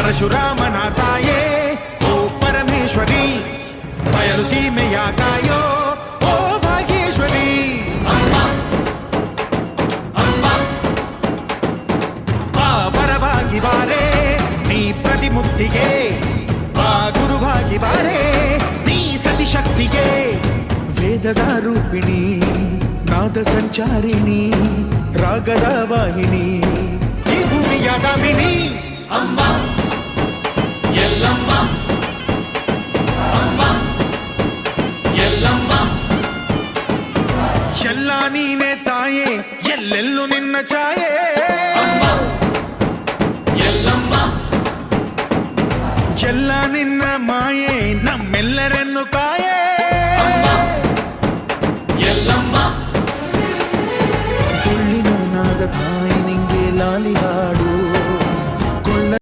ಪರಶುರಾಮನ ತಾಯೇ ಓ ಪರಮೇಶ್ವರಿ, ಬಯಲು ಸೀಮೆಯ ಕಾಯೋ ಓ ಭಾಗ್ಯೇಶ್ವರಿ. ಬಾ ಪರವಾಗಿ ಬಾರೆ ನೀ ಪ್ರತಿಮುಕ್ತಿಗೆ, ಬಾ ಗುರುವಾಗಿ ಬಾರೆ ನೀ ಸತಿಶಕ್ತಿಗೆ. ವೇದದ ರೂಪಿಣಿ, ನಾದ ಸಂಚಾರಿಣಿ, ರಾಗದ ವಾಹಿನಿ, ಈ ಭೂಮಿಯ ಗಾಮಿನಿ. ಅಮ್ಮ ಎಲ್ಲಮ್ಮ, ಅಮ್ಮ ಎಲ್ಲಮ್ಮ, ಎಲ್ಲ ನೀನೆ ತಾಯೇ, ಎಲ್ಲೆಲ್ಲೂ ನಿನ್ನ ಛಾಯೆ. ಅಮ್ಮ ಎಲ್ಲಮ್ಮ, ಎಲ್ಲ ನಿನ್ನ ಮಾಯೆ, ನಮ್ಮೆಲ್ಲರನ್ನು ಕಾಯೆ. ಅಮ್ಮ ಎಲ್ಲಮ್ಮ, ತುಳ್ಳಿನ ನಾದ ತಾಯಿ ನಿಂಗೆ ಲಾಲಿ ಹಾಡು